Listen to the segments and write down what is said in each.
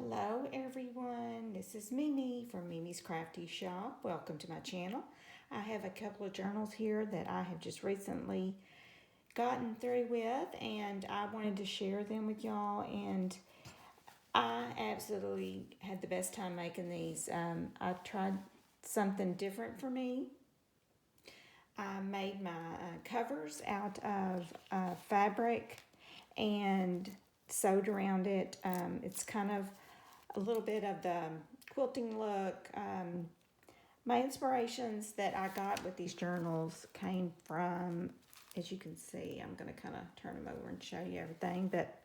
Hello everyone, this is Mimi from Mimi's Crafty Shop. Welcome to my channel. I have a couple of journals here that I have just recently gotten through with, and I wanted to share them with y'all, and I absolutely had the best time making these. I tried something different for me. I made my covers out of fabric and sewed around it. It's kind of a little bit of the quilting look. My inspirations that I got with these journals came from, as you can see, I'm going to kind of turn them over and show you everything, but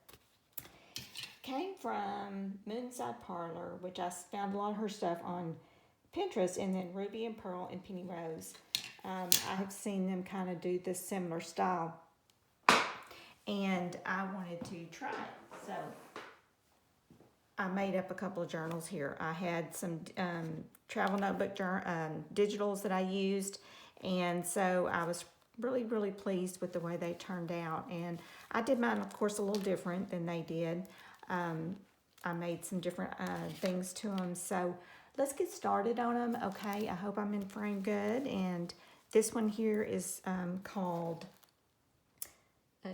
came from Moonside Parlor, which I found a lot of her stuff on Pinterest, and then Ruby and Pearl and Penny Rose. I have seen them kind of do this similar style, and I wanted to try it. So I made up a couple of journals here. I had some travel notebook digitals that I used, and so I was really pleased with the way they turned out. And I did mine, of course, a little different than they did. I made some different things to them. So let's get started on them. Okay, I hope I'm in frame good. And this one here is called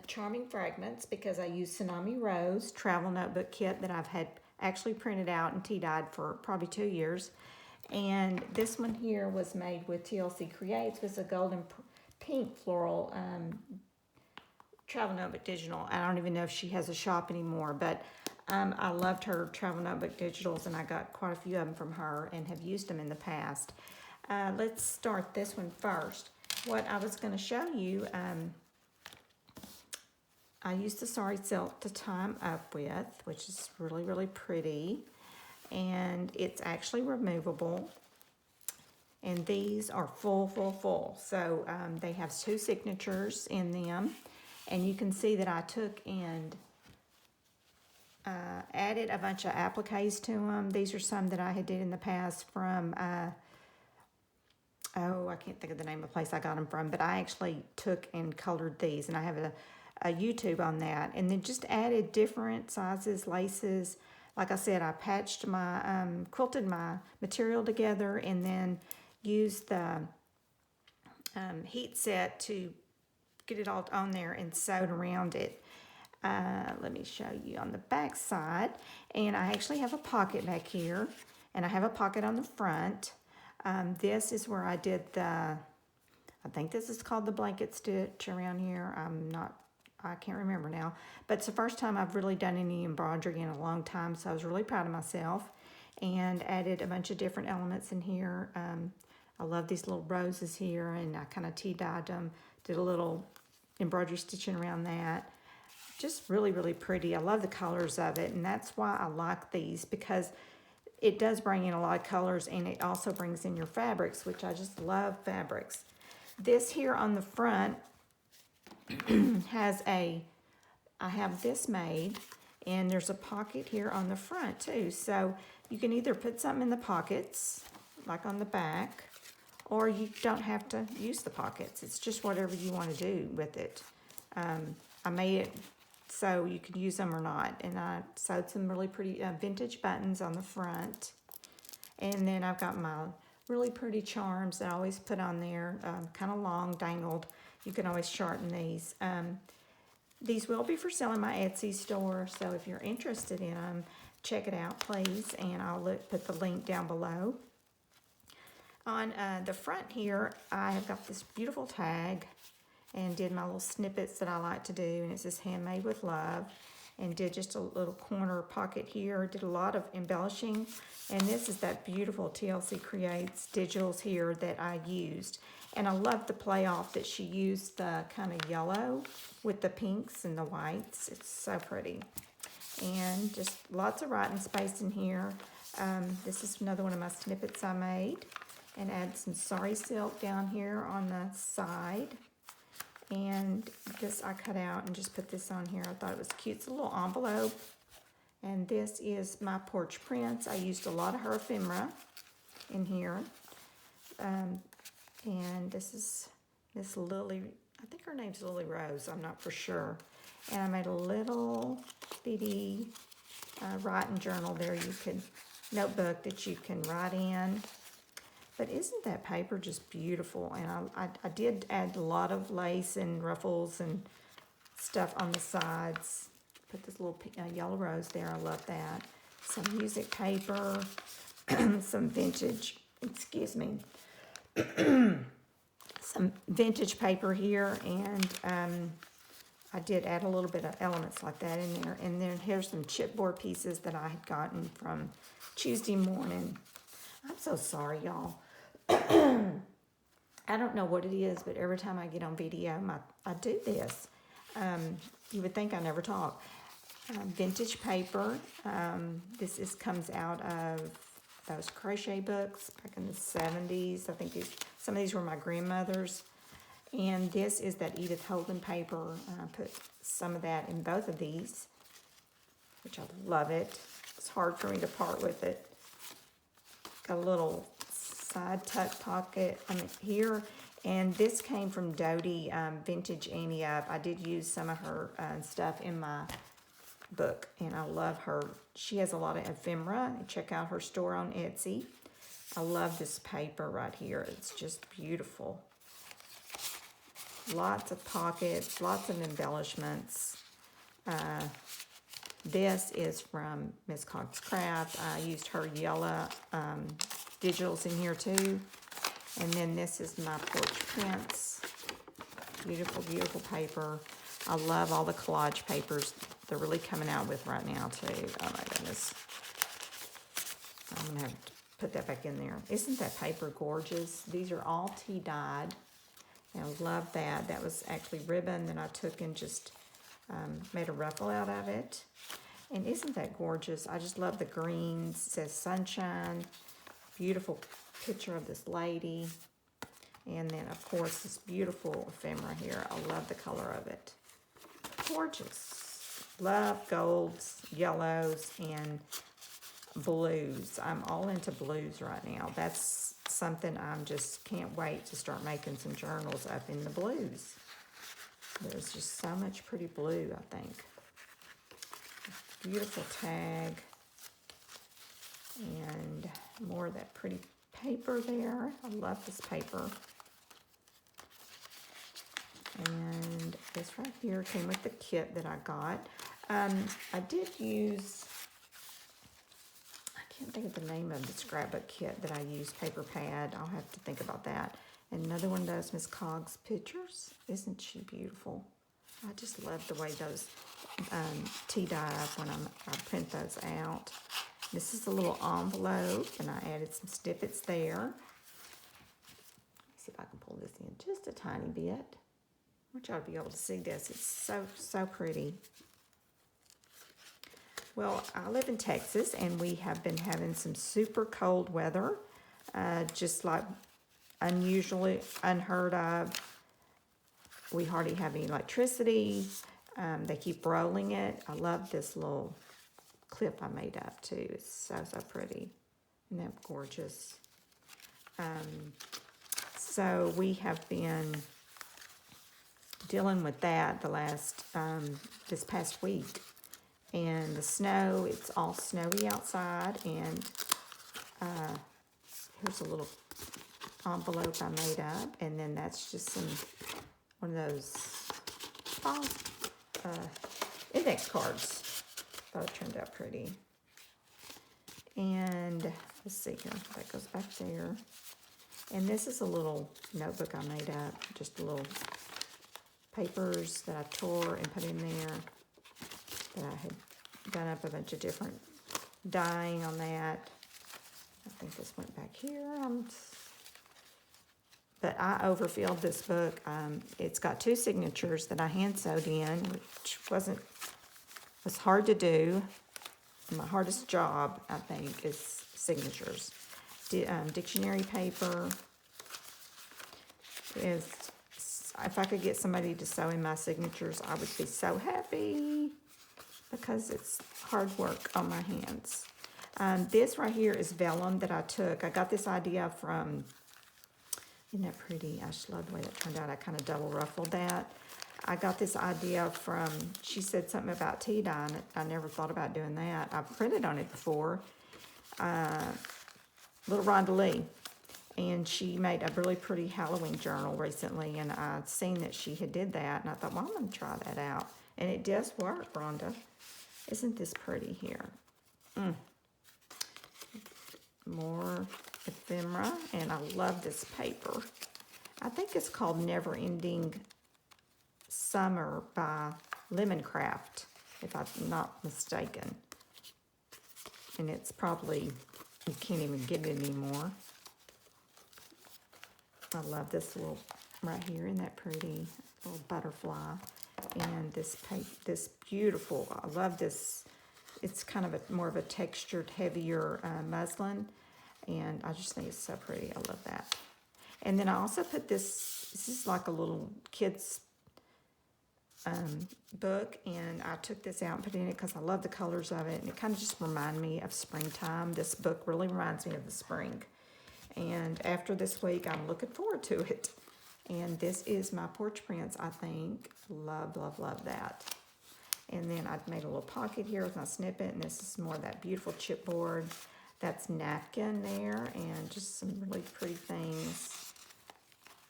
Charming Fragments, because I used Tsunami Rose travel notebook kit that I've had actually printed out and tea-dyed for probably 2 years. And this one here was made with Tlccreates, with a golden pink floral travel notebook digital. I don't even know if she has a shop anymore, but I loved her travel notebook digitals, and I got quite a few of them from her and have used them in the past. Let's start this one first. What I was going to show you, I used the sari silk to tie them up with, which is really pretty, and it's actually removable. And these are full. So they have 2 signatures in them, and you can see that I took and added a bunch of appliques to them. These are some that I had did in the past from, I can't think of the name of the place I got them from, but I actually took and colored these, and I have a YouTube on that, and then just added different sizes, laces. Like I said, I patched my, quilted my material together, and then used the heat set to get it all on there and sewed around it. Let me show you on the back side, and I actually have a pocket back here, and I have a pocket on the front. This is where I did I think this is called the blanket stitch around here. I can't remember now, but it's the first time I've really done any embroidery in a long time, so I was really proud of myself, and added a bunch of different elements in here. I love these little roses here, and I kind of tea-dyed them, did a little embroidery stitching around that. Just really pretty. I love the colors of it, and that's why I like these, because it does bring in a lot of colors, and it also brings in your fabrics, which I just love fabrics. This here on the front has I have this made, and there's a pocket here on the front too. So you can either put something in the pockets, like on the back, or you don't have to use the pockets. It's just whatever you want to do with it. I made it so you could use them or not, and I sewed some really pretty vintage buttons on the front. And then I've got my really pretty charms that I always put on there, kind of long, dangled. You can always shorten these. These will be for sale in my Etsy store, so if you're interested in them, check it out, please, and I'll put the link down below. On the front here, I have got this beautiful tag, and did my little snippets that I like to do, and it says handmade with love, and did just a little corner pocket here. Did a lot of embellishing, and this is that beautiful Tlccreates digitals here that I used. And I love the play off that she used the kind of yellow with the pinks and the whites. It's so pretty. And just lots of writing space in here. This is another one of my snippets I made. And add some sari silk down here on the side. And this I cut out and just put this on here. I thought it was cute. It's a little envelope. And this is my porch prints. I used a lot of her ephemera in here. And this is Miss Lily, I think her name's Lily Rose, I'm not for sure. And I made a little bitty writing journal there, notebook that you can write in. But isn't that paper just beautiful? And I did add a lot of lace and ruffles and stuff on the sides. Put this little yellow rose there. I love that. Some music paper, some vintage, excuse me, some vintage paper here. And I did add a little bit of elements like that in there. And then here's some chipboard pieces that I had gotten from Tuesday morning. I'm so sorry, y'all. I don't know what it is, but every time I get on video, I do this. You would think I never talk. Vintage paper. This comes out of those crochet books back in the 70s. I think some of these were my grandmother's. And this is that Edith Holden paper. I put some of that in both of these, which I love it. It's hard for me to part with it. Got a little side tuck pocket here. And this came from Dodie, Vintage Annie Up. I did use some of her stuff in my book, and I love her. She has a lot of ephemera. Check out her store on Etsy. I love this paper right here. It's just beautiful. Lots of pockets, lots of embellishments. This is from Miss Cogg's Craft. I used her yellow digitals in here too. And then this is my porch prints. Beautiful, beautiful paper. I love all the collage papers they're really coming out with right now too. Oh my goodness. I'm gonna have to put that back in there. Isn't that paper gorgeous? These are all tea dyed. And I love that. That was actually ribbon that I took and just made a ruffle out of it. And isn't that gorgeous? I just love the greens. It says sunshine. Beautiful picture of this lady. And then, of course, this beautiful ephemera here. I love the color of it. Gorgeous. Love golds, yellows, and blues. I'm all into blues right now. That's something I'm just can't wait to start making some journals up in the blues. There's just so much pretty blue, I think. Beautiful tag. And more of that pretty paper there. I love this paper. And this right here came with the kit that I got. I did use, I can't think of the name of the scrapbook kit that I used, paper pad. I'll have to think about that. And another one of those Miss Cogg's pictures. Isn't she beautiful? I just love the way those tea dye up when I print those out. This is a little envelope, and I added some snippets there. Let me see if I can pull this in just a tiny bit. I want y'all to be able to see this. It's so pretty. Well, I live in Texas, and we have been having some super cold weather, just like unusually unheard of. We hardly have any electricity. They keep rolling it. I love this little clip I made up too. It's so pretty. Isn't that gorgeous? So we have been dealing with that the last this past week. And the snow, it's all snowy outside, and here's a little envelope I made up, and then that's just one of those index cards. Thought it turned out pretty. And let's see here, that goes back there. And this is a little notebook I made up, just a little papers that I tore and put in there. That I had done up a bunch of different dyeing on that. I think this went back here. But I overfilled this book. It's got 2 signatures that I hand sewed in, which was hard to do. My hardest job, I think, is signatures. Dictionary paper. If I could get somebody to sew in my signatures, I would be so happy, because it's hard work on my hands. This right here is vellum that I took. I got this idea from, isn't that pretty? I just love the way that turned out. I kind of double ruffled that. I got this idea from, she said something about tea dye, and I never thought about doing that. I've printed on it before. Little Rhonda Lee. And she made a really pretty Halloween journal recently, and I'd seen that she had did that, and I thought, well, I'm going to try that out. And it does work, Rhonda. Isn't this pretty here? More ephemera, and I love this paper. I think it's called Never Ending Summer by Lemoncraft, if I'm not mistaken. And it's probably, you can't even get it anymore. I love this little, right here, isn't that pretty? Little butterfly. And this this beautiful, I love this. It's kind of more of a textured, heavier muslin. And I just think it's so pretty. I love that. And then I also put this is like a little kid's book. And I took this out and put it in it because I love the colors of it. And it kind of just reminded me of springtime. This book really reminds me of the spring. And after this week, I'm looking forward to it. And this is my porch prints, I think. Love, love, love that. And then I've made a little pocket here with my snippet. And this is more of that beautiful chipboard. That's napkin there. And just some really pretty things.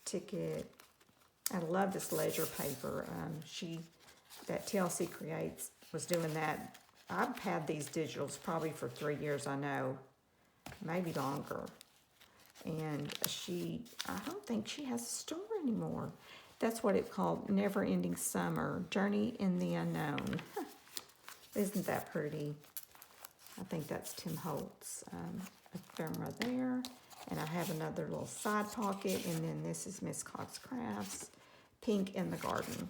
Ticket. I love this ledger paper. That Tlccreates was doing that. I've had these digitals probably for 3 years, I know. Maybe longer. And I don't think she has a store anymore. That's what it's called, Never Ending Summer, Journey in the Unknown. Isn't that pretty? I think that's Tim Holtz. Ephemera there. And I have another little side pocket. And then this is Miss Cox Crafts, Pink in the Garden.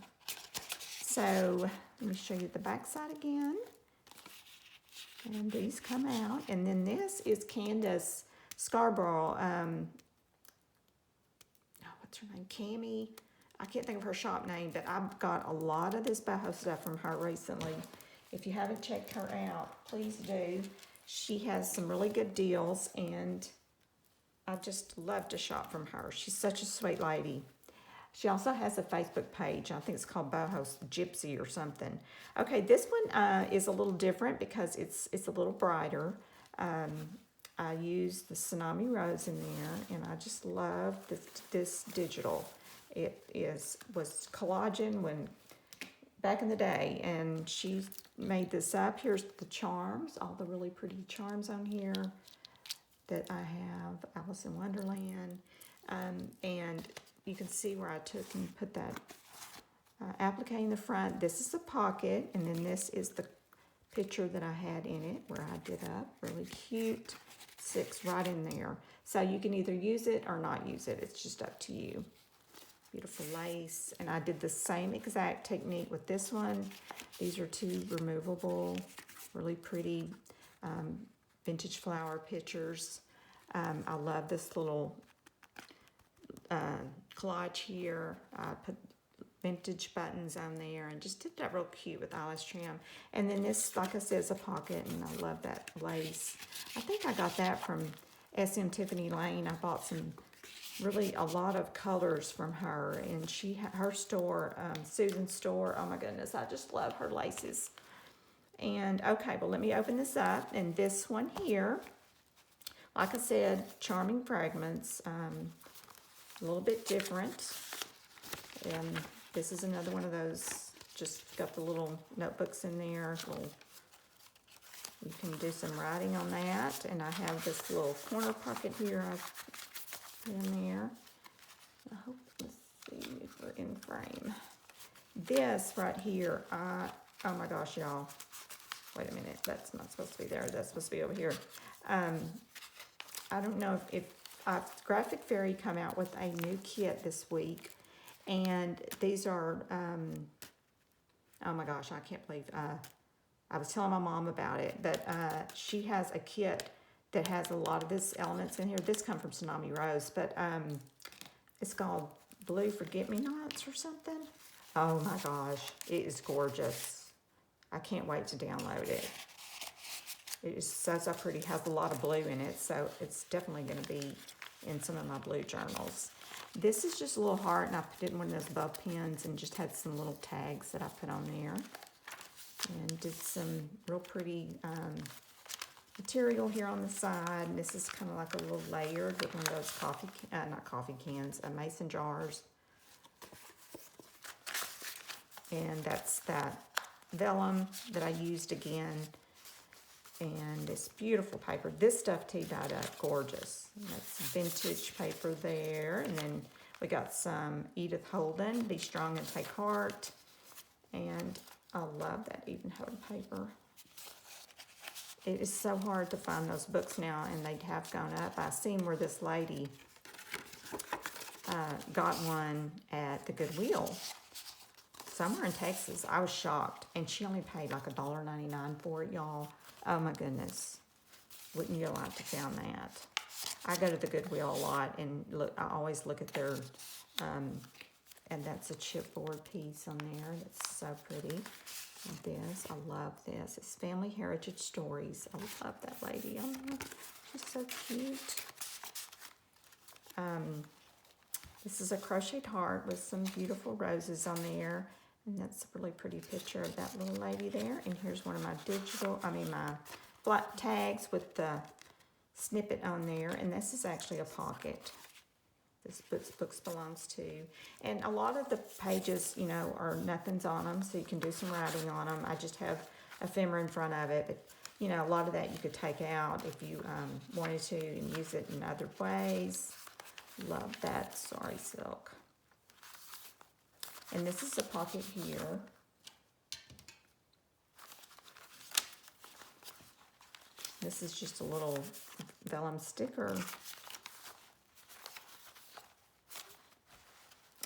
So let me show you the back side again. And these come out. And then this is Candace Scarborough, what's her name? Cammie. I can't think of her shop name, but I've got a lot of this boho stuff from her recently. If you haven't checked her out, please do. She has some really good deals, and I just love to shop from her. She's such a sweet lady. She also has a Facebook page. I think it's called Boho Gypsy or something. Okay, this one is a little different because it's a little brighter. I used the Tsunami Rose in there, and I just love this digital. It was collagen when back in the day, and she made this up. Here's the charms, all the really pretty charms on here that I have. Alice in Wonderland, and you can see where I took and put that applique in the front. This is the pocket, and then this is the picture that I had in it where I did up. Really cute. 6 right in there. So you can either use it or not use it. It's just up to you. Beautiful lace. And I did the same exact technique with this one. These are 2 removable, really pretty vintage flower pictures. I love this little collage here. I put vintage buttons on there and just did that real cute with eyelash trim. And then this, like I said, is a pocket, and I love that lace. I think I got that from SM Tiffany Lane. I bought a lot of colors from her, and her store, Susan's store, oh my goodness, I just love her laces. And okay, well, let me open this up. And this one here, like I said, Charming Fragments, a little bit different. And this is another one of those, just got the little notebooks in there. You can do some writing on that. And I have this little corner pocket here I've put in there. I hope, let's see if we're in frame. This right here, oh my gosh, y'all. Wait a minute, that's not supposed to be there. That's supposed to be over here. I don't know if Graphic Fairy come out with a new kit this week. And these are, oh my gosh, I can't believe, I was telling my mom about it, but she has a kit that has a lot of this elements in here. This comes from Tsunami Rose, but it's called Blue Forget-Me-Nots or something. Oh my gosh, it is gorgeous. I can't wait to download it. It is so pretty, has a lot of blue in it, so it's definitely going to be in some of my blue journals. This is just a little heart, and I put it in one of those bow pins and just had some little tags that I put on there. And did some real pretty material here on the side. And this is kind of like a little layered with one of those not coffee cans, mason jars. And that's that vellum that I used again. And this beautiful paper. This stuff tea dyed up gorgeous. And that's vintage paper there. And then we got some Edith Holden, Be Strong and Take Heart. And I love that Edith Holden paper. It is so hard to find those books now, and they have gone up. I seen where this lady got one at the Goodwill somewhere in Texas. I was shocked, and she only paid like $1.99 for it, y'all. Oh my goodness. Wouldn't you like to found that? I go to the Goodwill a lot, and look. I always look at their, and that's a chipboard piece on there. That's so pretty. And this, I love this. It's Family Heritage Stories. I love that lady. Oh, she's so cute. This is a crocheted heart with some beautiful roses on there. And that's a really pretty picture of that little lady there. And here's one of my my black tags with the snippet on there. And this is actually a pocket. This books belongs to. And a lot of the pages, you know, are nothing's on them, so you can do some writing on them. I just have ephemera in front of it. But, you know, a lot of that you could take out if you wanted to and use it in other ways. Love that Sari silk. And this is a pocket here. This is just a little vellum sticker.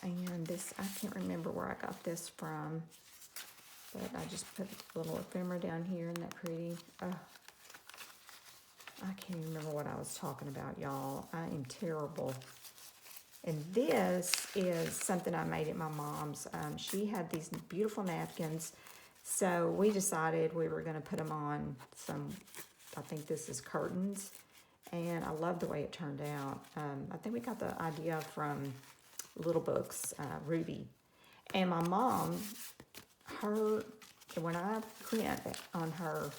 And this, I can't remember where I got this from, but I just put a little ephemera down here. Isn't that pretty? I can't even remember what I was talking about, y'all. I am terrible. And this is something I made at my mom's. She had these beautiful napkins, so we decided we were going to put them on some, I think this is curtains, and I love the way it turned out. I think we got the idea from Little Books, Ruby. And my mom, when I print on her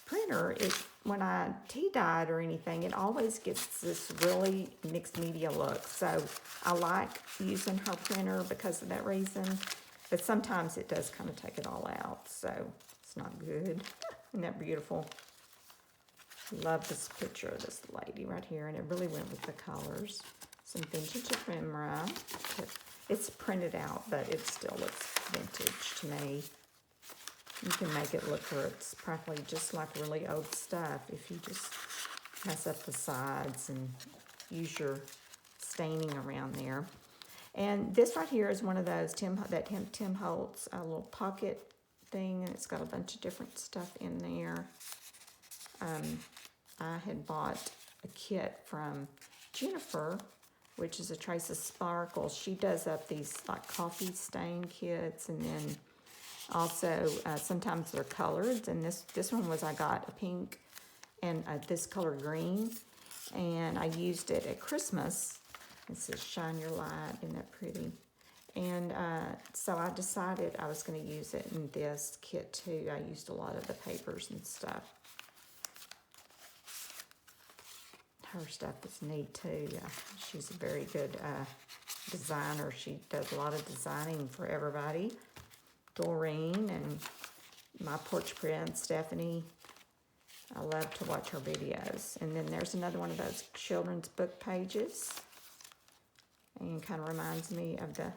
printer, when I tea dyed or anything, it always gets this really mixed media look. So I like using her printer because of that reason. But sometimes it does kind of take it all out, so it's not good. Isn't that beautiful? Love this picture of this lady right here, and it really went with the colors. Some vintage ephemera. It's printed out, but it still looks vintage to me. You can make it look where it's probably just like really old stuff if you just mess up the sides and use your staining around there. And this right here is one of those Tim Holtz little pocket thing, and it's got a bunch of different stuff in there. I had bought a kit from Jennifer, which is a Trace of Sparkles. She does up these like coffee stain kits, and then also sometimes they're colored. And this one was, I got a pink and this color green, and I used it at Christmas. It says Shine Your Light. Isn't that pretty? And so I decided I was going to use it in this kit too. I used a lot of the papers and stuff. Her stuff is neat too. She's a very good designer. She does a lot of designing for everybody. Doreen and My Porch Print, Stephanie. I love to watch her videos. And then there's another one of those children's book pages. And kind of reminds me of the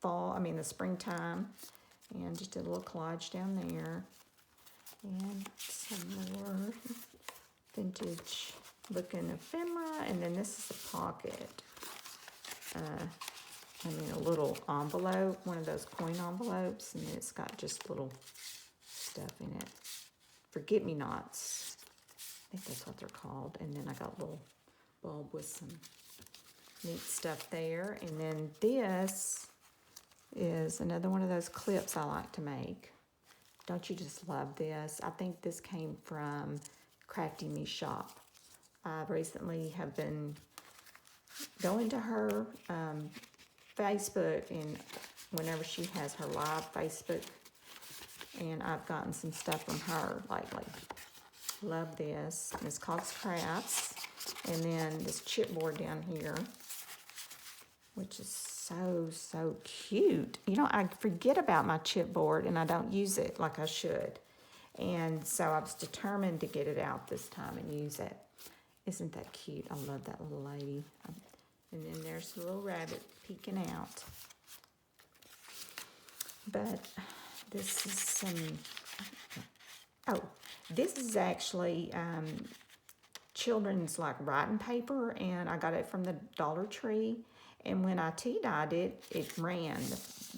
the springtime. And just a little collage down there. And some more vintage looking ephemera. And then this is a pocket. A little envelope, one of those coin envelopes, and it's got just little stuff in it. Forget-me-nots. I think that's what they're called. And then I got a little bulb with some neat stuff there. And then this is another one of those clips I like to make. Don't you just love this? I think this came from Crafty Me Shop. I recently have been going to her Facebook, and whenever she has her live Facebook, and I've gotten some stuff from her lately. Love this. And it's called Tlccreates. And then this chipboard down here, which is so cute. You know, I forget about my chipboard and I don't use it like I should. And so I was determined to get it out this time and use it. Isn't that cute? I love that little lady. And then there's the little rabbit peeking out. But this is some, oh, this is actually children's like writing paper, and I got it from the Dollar Tree. And when I tea-dyed it, it ran,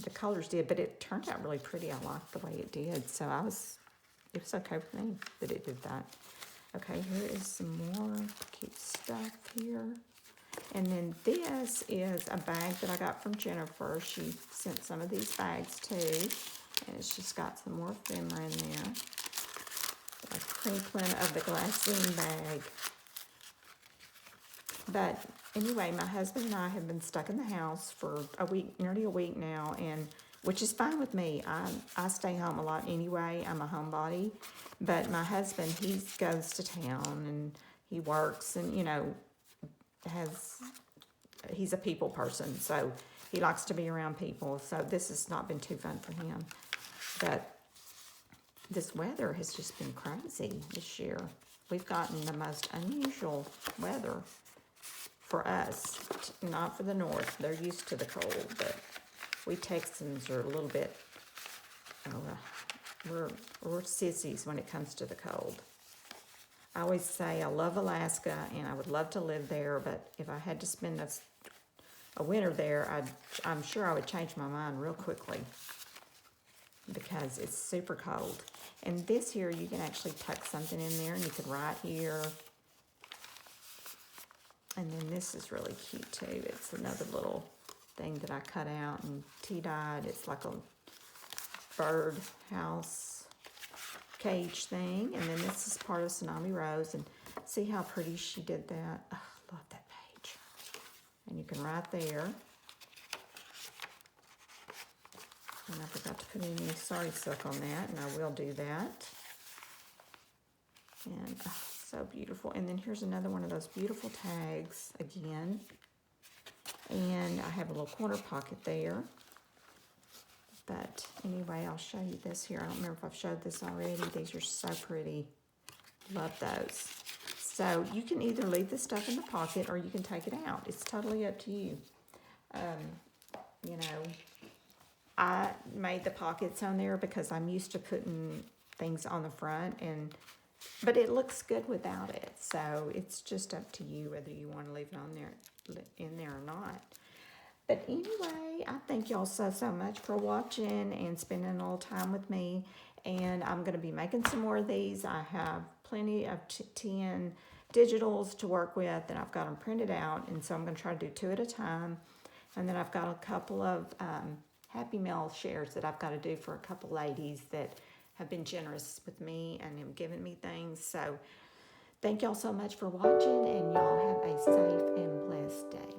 the colors did, but it turned out really pretty. I liked the way it did, so it was okay with me that it did that. Okay, here is some more cute stuff here. And then this is a bag that I got from Jennifer. She sent some of these bags too, and it's just got some more ephemera in there. A crinkling of the glassine bag. But anyway, my husband and I have been stuck in the house for a week, nearly a week now, and which is fine with me. I stay home a lot anyway. I'm a homebody. But my husband, he goes to town and he works, and you know, he's a people person, so he likes to be around people. So this has not been too fun for him. But this weather has just been crazy this year. We've gotten the most unusual weather for us, not for the north. They're used to the cold, but we Texans are a little bit, we're sissies when it comes to the cold. I always say I love Alaska and I would love to live there, but if I had to spend a winter there, I'm sure I would change my mind real quickly because it's super cold. And this here, you can actually tuck something in there, and you could write here. And then this is really cute too. It's another little thing that I cut out and tea-dyed. It's like a bird house cage thing. And then this is part of Tsunami Rose. And see how pretty she did that? Oh, I love that page. And you can write there. And I forgot to put any sari silk on that, and I will do that. And oh, so beautiful. And then here's another one of those beautiful tags again. And I have a little corner pocket there. But anyway, I'll show you this here. I don't remember if I've showed this already. These are so pretty. Love those. So you can either leave this stuff in the pocket or you can take it out. It's totally up to you. You know, I made the pockets on there because I'm used to putting things on the front, but it looks good without it. So it's just up to you whether you want to leave it on there, in there or not. But anyway, I thank y'all so much for watching and spending a little time with me. And I'm going to be making some more of these. I have plenty of 10 digitals to work with, and I've got them printed out. And so I'm going to try to do 2 at a time. And then I've got a couple of Happy Mail shares that I've got to do for a couple ladies that have been generous with me and have given me things. So thank y'all so much for watching, and y'all have a safe and blessed day.